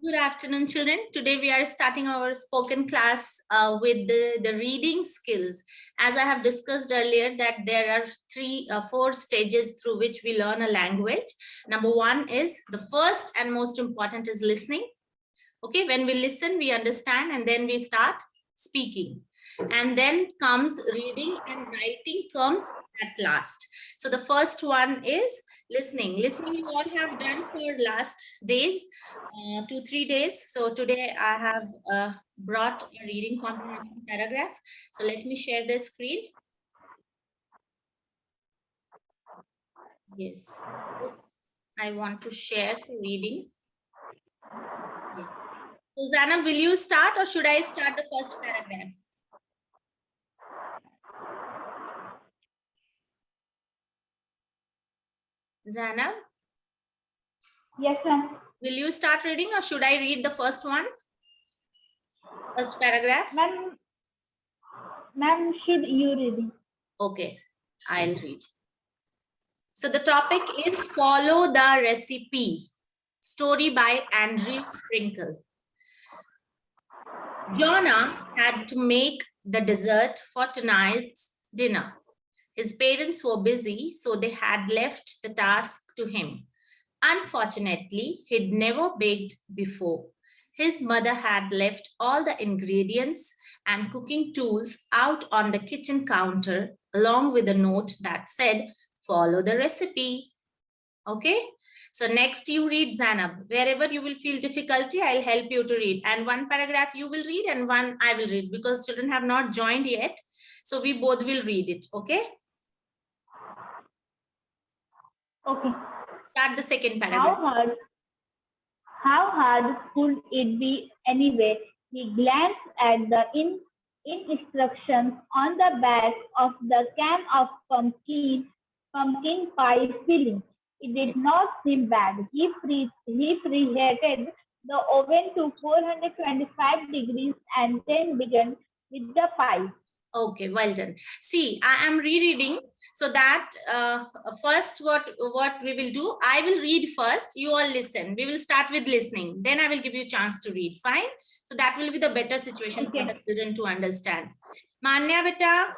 Good afternoon, children. Today we are starting our spoken class with the reading skills. As I have discussed earlier that there are four stages through which we learn a language. Number one is the first and most important is listening. Okay, when we listen, we understand and then we start speaking. And then comes reading and writing comes at last. So the first one is listening. Listening you all have done for last days, 2-3 days. So today I have brought a reading comprehension paragraph. So let me share the screen. Yes, I want to share for reading. Okay. Susanna, will you start or should I start the first paragraph? Zana? Yes, ma'am. Will you start reading or should I read the first one? First paragraph? Ma'am, should you read? Okay, I'll read. So the topic is Follow the Recipe. Story by Andrew Frinkle. Jonah had to make the dessert for tonight's dinner. His parents were busy, so they had left the task to him. Unfortunately, he'd never baked before. His mother had left all the ingredients and cooking tools out on the kitchen counter, along with a note that said, follow the recipe. Okay? So next you read, Zanab. Wherever you will feel difficulty, I'll help you to read. And one paragraph you will read and one I will read because children have not joined yet. So we both will read it. Okay? Okay. Start the second paragraph. How hard could it be anyway? He glanced at the instructions on the back of the can of pumpkin pie filling. It did not seem bad. He preheated the oven to 425 degrees and then began with the pie. Okay, well done. See, I am rereading so that first what we will do, I will read first, you all listen. We will start with listening. Then I will give you a chance to read, fine? So that will be the better situation for the children to understand. Manya beta,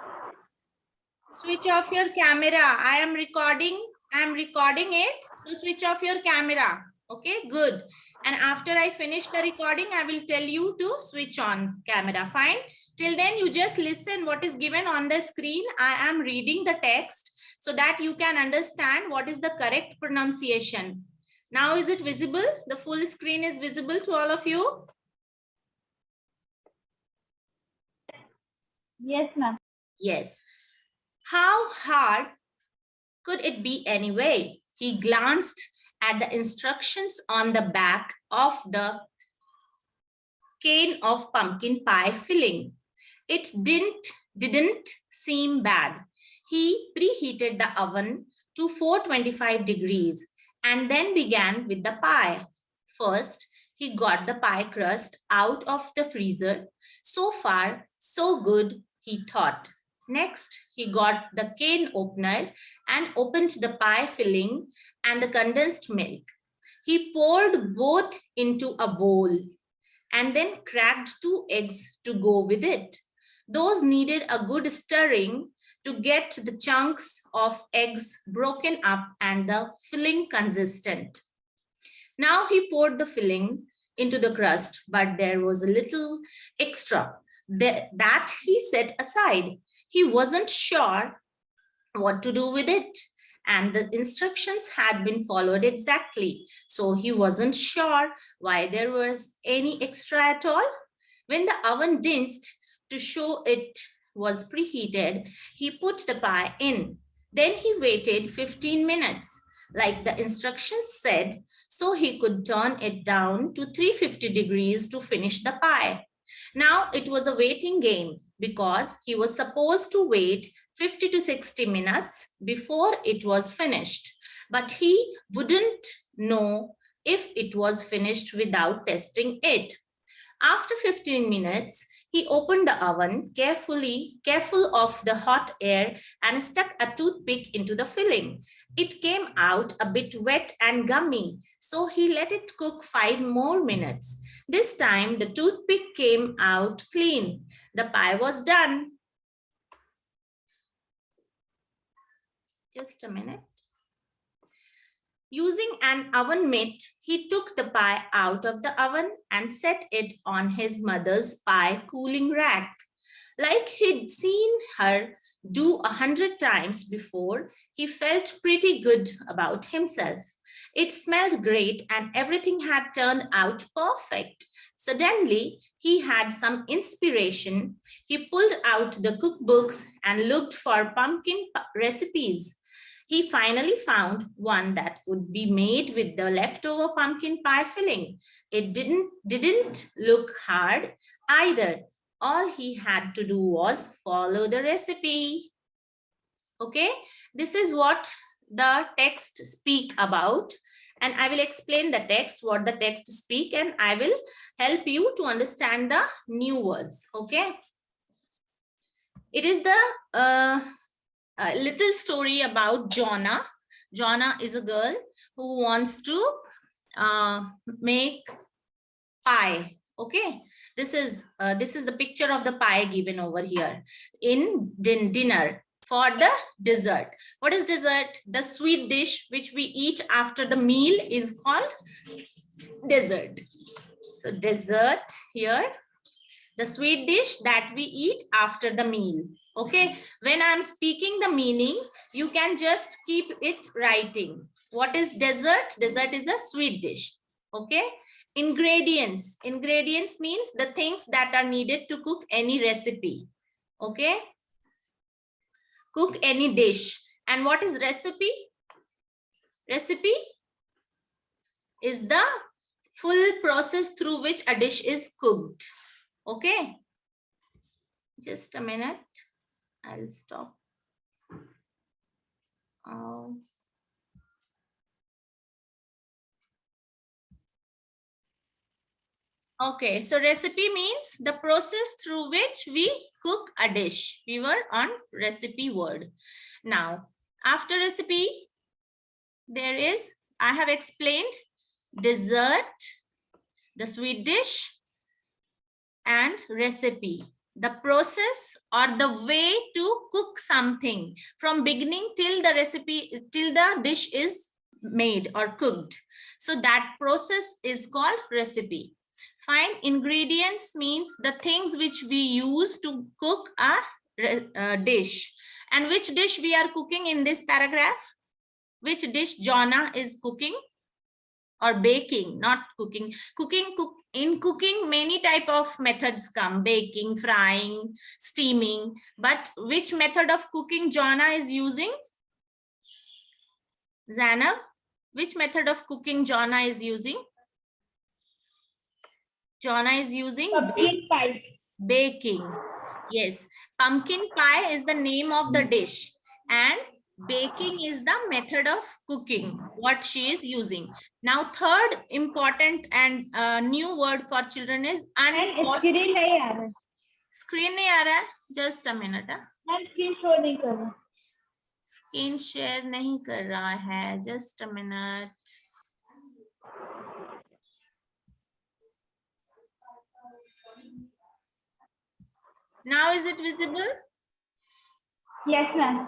switch off your camera. I am recording it. So switch off your camera. Okay, good. And after I finish the recording, I will tell you to switch on camera. Fine. Till then, you just listen what is given on the screen. I am reading the text so that you can understand what is the correct pronunciation. Now, is it visible? The full screen is visible to all of you? Yes, ma'am. Yes. How hard could it be anyway? He glanced at the instructions on the back of the can of pumpkin pie filling. It didn't seem bad. He preheated the oven to 425 degrees and then began with the pie. First, he got the pie crust out of the freezer. So far, so good, he thought. Next, he got the can opener and opened the pie filling and the condensed milk. He poured both into a bowl and then cracked 2 eggs to go with it. Those needed a good stirring to get the chunks of eggs broken up and the filling consistent. Now he poured the filling into the crust, but there was a little extra that he set aside. He wasn't sure what to do with it, and the instructions had been followed exactly. So he wasn't sure why there was any extra at all. When the oven dinsed to show it was preheated, he put the pie in. Then he waited 15 minutes, like the instructions said, so he could turn it down to 350 degrees to finish the pie. Now it was a waiting game because he was supposed to wait 50 to 60 minutes before it was finished. But he wouldn't know if it was finished without testing it. After 15 minutes, he opened the oven careful of the hot air, and stuck a toothpick into the filling. It came out a bit wet and gummy, so he let it cook 5 more minutes. This time, the toothpick came out clean. The pie was done. Just a minute. Using an oven mitt, he took the pie out of the oven and set it on his mother's pie cooling rack. Like he'd seen her do 100 times before, he felt pretty good about himself. It smelled great and everything had turned out perfect. Suddenly, he had some inspiration. He pulled out the cookbooks and looked for pumpkin recipes. He finally found one that could be made with the leftover pumpkin pie filling. It didn't look hard either. All he had to do was follow the recipe. Okay, this is what the text speak about, and I will explain the text, what the text speak, and I will help you to understand the new words. Okay, it is the a little story about Jonna. Jonna is a girl who wants to make pie. Okay, this is the picture of the pie given over here in dinner for the dessert. What is dessert? The sweet dish which we eat after the meal is called dessert. So dessert here, the sweet dish that we eat after the meal. Okay, when I'm speaking the meaning, you can just keep it writing. What is dessert? Dessert is a sweet dish. Okay, ingredients. Ingredients means the things that are needed to cook any recipe. Okay, cook any dish. And what is recipe? Recipe is the full process through which a dish is cooked. Okay, just a minute. I'll stop. Okay, so recipe means the process through which we cook a dish. We were on recipe word. Now, after recipe, there is, I have explained dessert, the sweet dish, and recipe. The process or the way to cook something from beginning till the recipe, till the dish is made or cooked. So that process is called recipe. Fine. Ingredients means the things which we use to cook a dish. And which dish we are cooking in this paragraph? Which dish Jonna is cooking or baking, not cooking. In cooking, many type of methods come: baking, frying, steaming. But which method of cooking Jonna is using? Zainab, which method of cooking Jonna is using? Jonna is using pumpkin pie. Baking. Yes, pumpkin pie is the name of the dish, and baking is the method of cooking what she is using. Now, third important and new word for children is screen nahi aa raha. Screen nahi aa raha hai? Just a minute. Screen show nahi kar raha. Screen share nahi kar raha hai. Just a minute. Now is it visible? Yes, ma'am.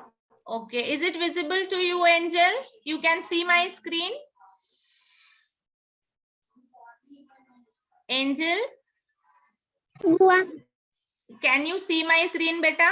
Okay, is it visible to you, Angel? You can see my screen? Angel? Can you see my screen, beta?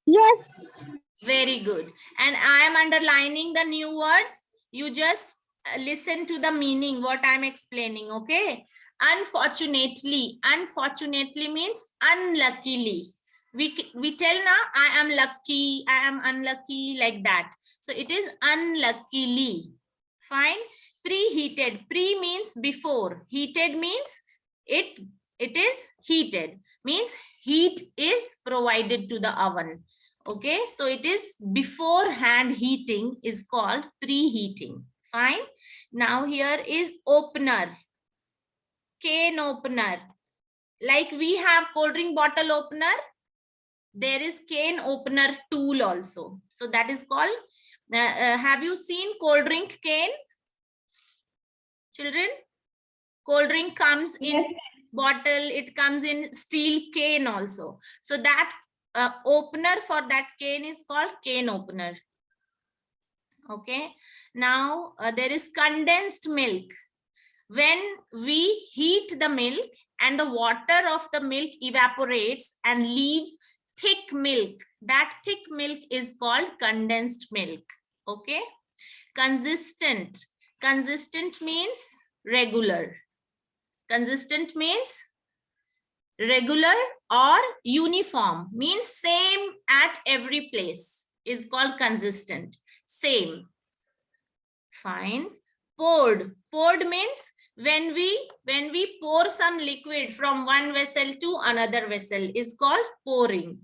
Yes. Very good. And I am underlining the new words. You just listen to the meaning, what I'm explaining, okay? Unfortunately. Unfortunately means unluckily. We tell now, I am lucky, I am unlucky, like that. So it is unluckily. Fine. Preheated. Pre means before. Heated means it is heated. Means heat is provided to the oven. Okay, so it is beforehand heating is called preheating. Fine. Now here is opener. cane opener. Like we have cold drink bottle opener, there is cane opener tool also. So that is called, have you seen cold drink cane? Children, cold drink comes in Yes. bottle, it comes in steel cane also. So that opener for that cane is called cane opener. Okay. Now there is condensed milk. When we heat the milk and the water of the milk evaporates and leaves thick milk, that thick milk is called condensed milk. Okay. Consistent. Consistent means regular. Consistent means regular, or uniform means same at every place, is called consistent. Same. Fine. Poured. Poured means when we pour some liquid from one vessel to another vessel is called pouring.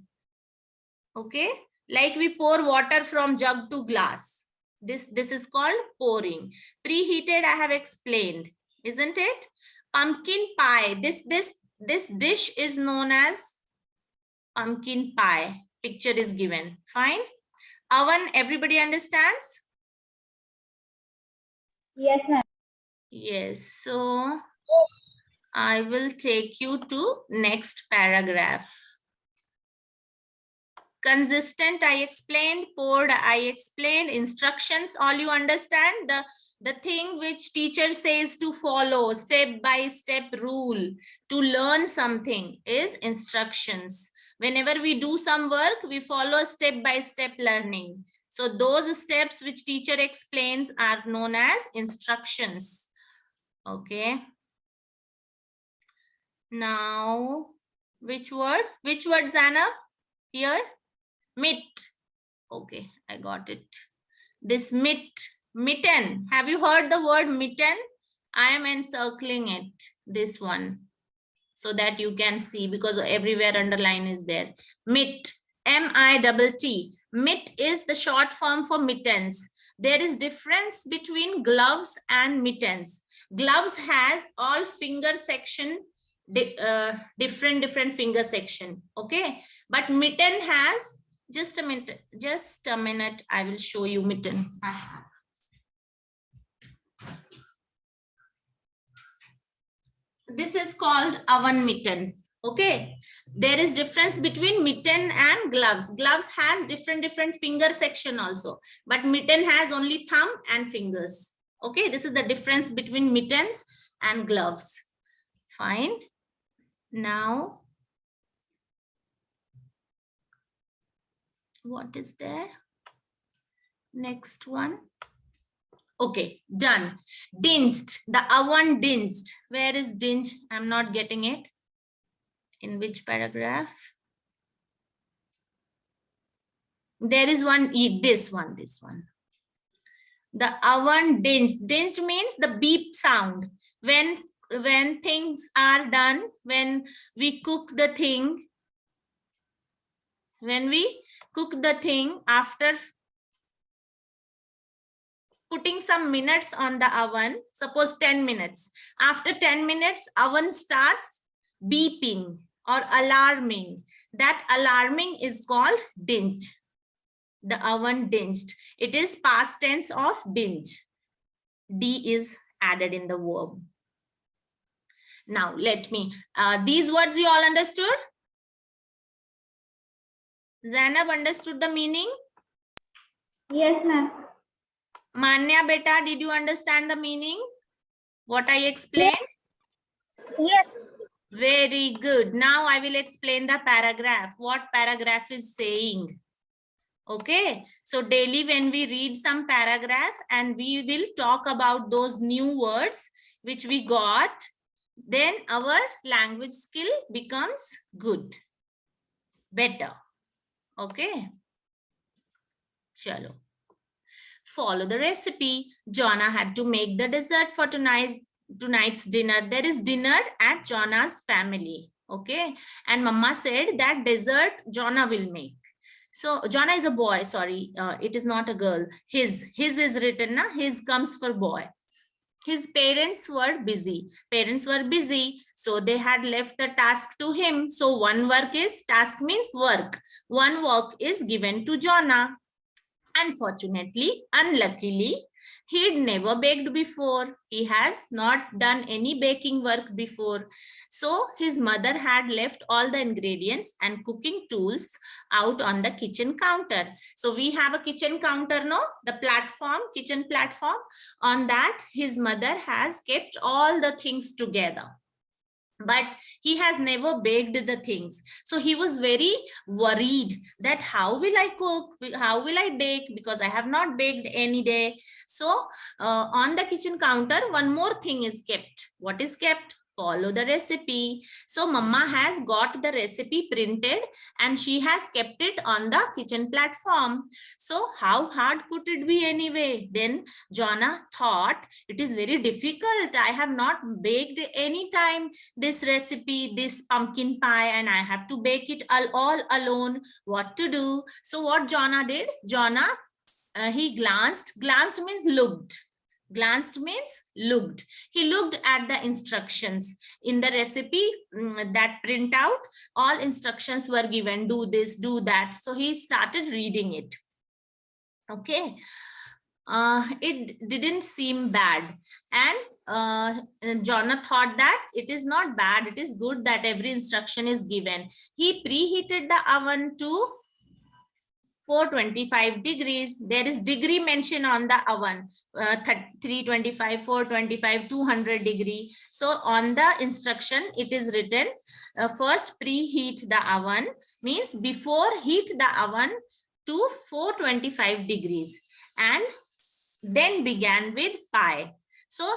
Okay. Like we pour water from jug to glass. This is called pouring. Preheated, I have explained, isn't it? Pumpkin pie. This dish is known as pumpkin pie. Picture is given. Fine. Oven, everybody understands? Yes, ma'am. Yes. So I will take you to next paragraph. Consistent, I explained. Poured, I explained. Instructions, all you understand. The thing which teacher says to follow, step-by-step rule to learn something is instructions. Whenever we do some work, we follow step-by-step learning. So those steps which teacher explains are known as instructions. Okay. Now, which word? Which word, Zana? Here? Mitt. Okay, I got it. This mitten. Have you heard the word mitten? I am encircling it, this one, so that you can see, because everywhere underline is there. Mitt, M-I-T-T. Mitt is the short form for mittens. There is difference between gloves and mittens. Gloves has all finger section, different finger section. Okay, but mitten has, just a minute, I will show you mitten. This is called oven mitten. Okay, there is difference between mitten and gloves. Gloves has different finger section also, but mitten has only thumb and fingers. Okay, this is the difference between mittens and gloves. Fine. Now, what is there? Next one. Okay, done. Dinged, the oven dinged. Where is dinged? I'm not getting it. In which paragraph? There is one, this one. The oven dinged. Dinged means the beep sound. When things are done, when we cook the thing, after putting some minutes on the oven, suppose 10 minutes. After 10 minutes, oven starts beeping or alarming. That alarming is called dinged. The oven dinged. It is past tense of dinged. D is added in the verb. Now let me, these words you all understood? Zainab understood the meaning? Yes, ma'am. Manya beta, did you understand the meaning? What I explained? Yes. Very good. Now I will explain the paragraph. What paragraph is saying? Okay. So daily when we read some paragraph and we will talk about those new words which we got, then our language skill becomes good, better. Okay. Chalo. Follow the recipe. Jonna had to make the dessert for tonight's dinner. There is dinner at Jonna's family. Okay. And Mama said that dessert Jonna will make. So Jonna is a boy, sorry. It is not a girl. His is written, na? His comes for boy. his parents were busy. Parents were busy, so they had left the task to him. So one work is, task means work. One work is given to Jonah. Unfortunately, unluckily, he'd never baked before. He has not done any baking work before. So his mother had left all the ingredients and cooking tools out on the kitchen counter. So we have a kitchen counter, no? The platform, kitchen platform. On that, his mother has kept all the things together. But he has never baked the things. So he was very worried that how will I cook? How will I bake? Because I have not baked any day. So on the kitchen counter, one more thing is kept. What is kept? Follow the recipe. So mama has got the recipe printed and she has kept it on the kitchen platform. So how hard could it be anyway? Then Jonah thought, it is very difficult. I have not baked any time this recipe, this pumpkin pie, and I have to bake it all alone. What to do? So what Jonah did? Jonah, he glanced means looked. Glanced means looked. He looked at the instructions in the recipe, that printout. All instructions were given, do this, do that. So he started reading it. Okay. It didn't seem bad. And Jonah thought that it is not bad, it is good that every instruction is given. He preheated the oven to 425 degrees. There is degree mentioned on the oven, 325, 425, 200 degree. So on the instruction, it is written, first preheat the oven, means before heat the oven to 425 degrees. And then began with pie. So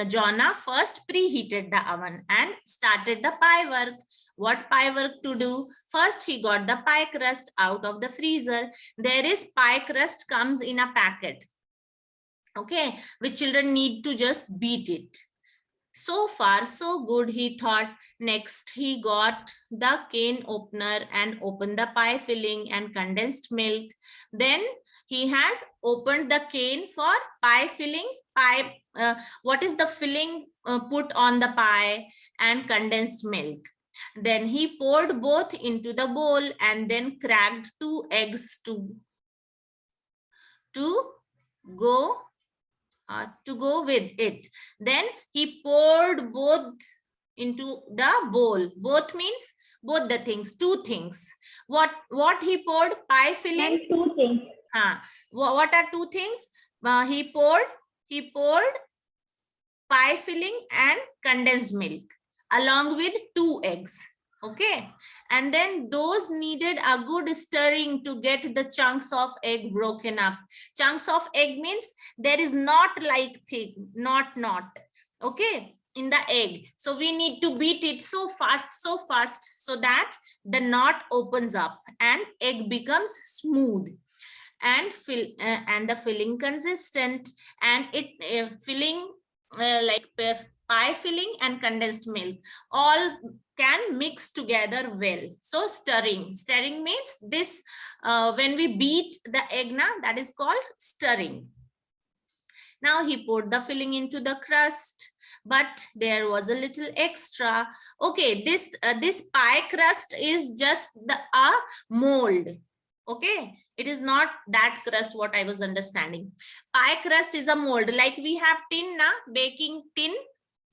Jonah first preheated the oven and started the pie work. What pie work to do? First, he got the pie crust out of the freezer. There is pie crust comes in a packet. Okay, which children need to just beat it. So far, so good, he thought. Next, he got the can opener and opened the pie filling and condensed milk. Then he has opened the can for pie filling. What is the filling put on the pie and condensed milk. Then he poured both into the bowl and then cracked 2 eggs to go with it. Then he poured both into the bowl. Both means both the things, 2 things. What he poured? Pie filling. And 2 things. What are 2 things? He poured pie filling and condensed milk along with 2 eggs. Okay, and then those needed a good stirring to get the chunks of egg broken up. Chunks of egg means there is not like thick, not. Okay, in the egg. So we need to beat it so fast so that the knot opens up and egg becomes smooth and the filling consistent, and it filling like pie filling and condensed milk all can mix together well. So stirring means this, when we beat the egg, that is called stirring. Now he poured the filling into the crust, but there was a little extra. Okay, this pie crust is just a mold. Okay, it is not that crust what I was understanding. Pie crust is a mold, like we have tin, baking tin,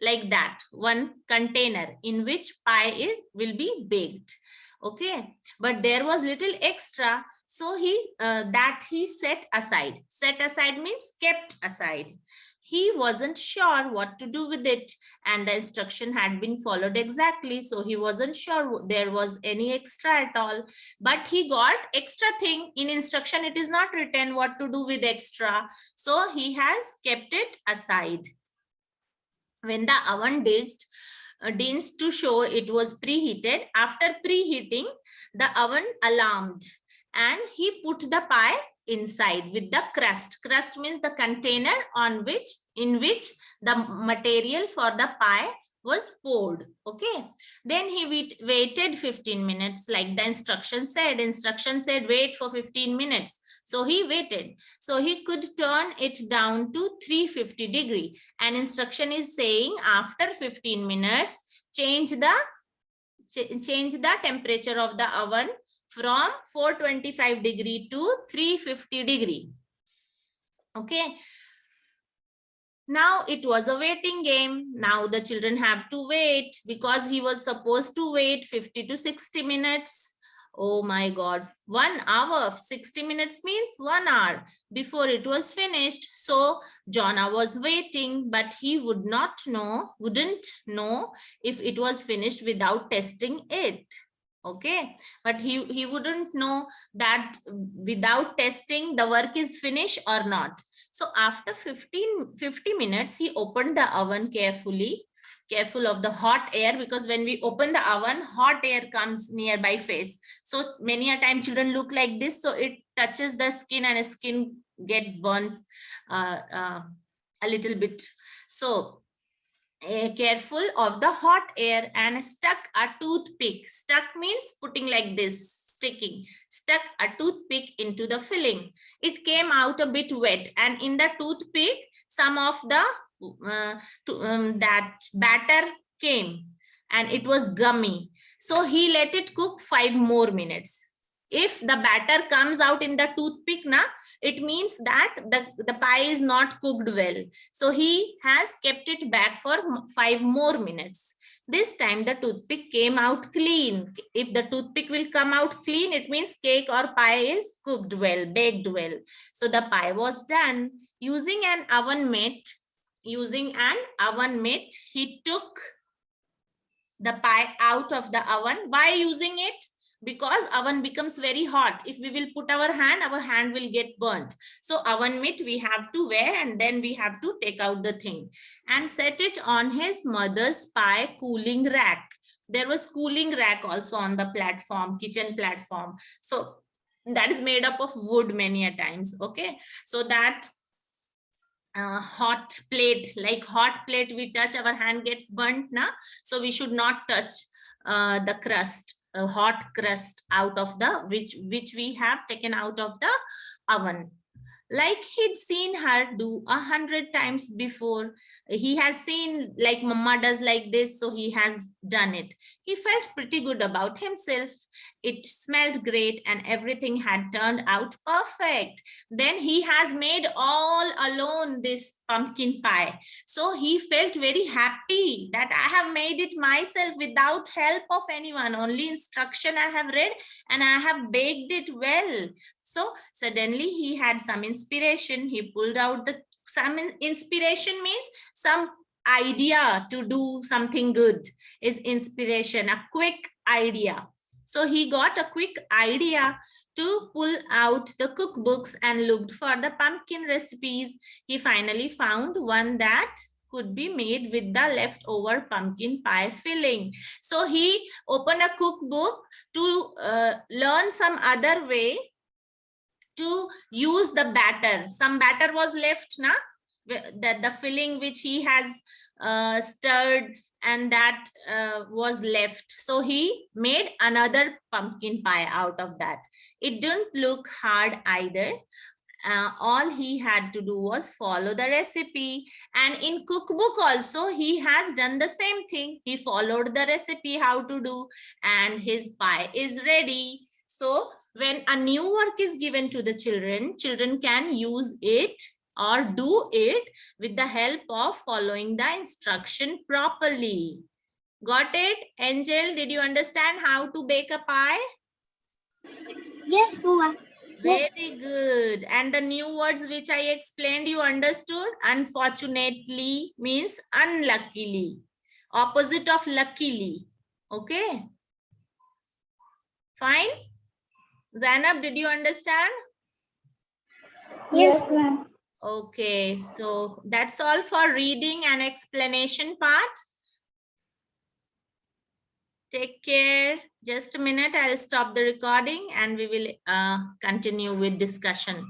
like that, one container in which pie will be baked. Okay, but there was little extra, so he set aside. Set aside means kept aside. He wasn't sure what to do with it, and the instruction had been followed exactly, so he wasn't sure there was any extra at all. But he got extra thing. In instruction it is not written what to do with extra, so he has kept it aside. When the oven dinged to show it was preheated, after preheating, the oven alarmed and he put the pie inside with the crust. Crust means the container in which the material for the pie was poured. Okay, then he waited 15 minutes like the instruction said. Instruction said wait for 15 minutes. So he waited. So he could turn it down to 350 degree. And instruction is saying after 15 minutes, change the temperature of the oven from 425 degree to 350 degree. Okay. Now it was a waiting game. Now the children have to wait because he was supposed to wait 50 to 60 minutes. Oh my God, 1 hour, 60 minutes means 1 hour before it was finished. So Jonah was waiting, but he wouldn't know if it was finished without testing it. Okay, but he wouldn't know that without testing the work is finished or not. So after 50 minutes, he opened the oven carefully, careful of the hot air, because when we open the oven, hot air comes nearby face. So many a time children look like this, so it touches the skin and skin get burnt a little bit. So careful of the hot air and stuck a toothpick. Stuck means putting like this, sticking. Stuck a toothpick into the filling. It came out a bit wet, and in the toothpick, some of the that batter came, and it was gummy. So he let it cook 5 more minutes. If the batter comes out in the toothpick, it means that the pie is not cooked well. So he has kept it back for 5 more minutes. This time the toothpick came out clean. If the toothpick will come out clean, it means cake or pie is cooked well, baked well. So the pie was done. Using an oven mitt, he took the pie out of the oven. Why using it? Because oven becomes very hot. If we will put our hand will get burnt. So oven mitt we have to wear, and then we have to take out the thing and set it on his mother's pie cooling rack. There was cooling rack also on the platform, kitchen platform. So that is made up of wood many a times. Okay, so that hot plate, like hot plate we touch, our hand gets burnt now. So we should not touch the crust, hot crust out of the which we have taken out of the oven. Like he'd seen her do 100 times before. He has seen like mama does like this, so he has done it. He felt pretty good about himself. It smelled great and everything had turned out perfect. Then he has made all alone this pumpkin pie. So he felt very happy that I have made it myself without help of anyone. Only instruction I have read and I have baked it well. So suddenly he had some inspiration. He pulled out some inspiration means some idea to do something good is inspiration, a quick idea. So he got a quick idea to pull out the cookbooks and looked for the pumpkin recipes. He finally found one that could be made with the leftover pumpkin pie filling. So he opened a cookbook to learn some other way to use the batter. Some batter was left, the filling which he has stirred, and that was left. So he made another pumpkin pie out of that. It didn't look hard either. All he had to do was follow the recipe, and in cookbook also he has done the same thing. He followed the recipe how to do, and his pie is ready. So when a new work is given to the children, children can use it or do it with the help of following the instruction properly. Got it? Angel, did you understand how to bake a pie? Yes, Bua. Very good. And the new words which I explained, you understood? Unfortunately means unluckily. Opposite of luckily. Okay. Fine. Zainab, did you understand? Yes, ma'am. Okay, so that's all for reading and explanation part. Take care. Just a minute, I'll stop the recording and we will continue with discussion.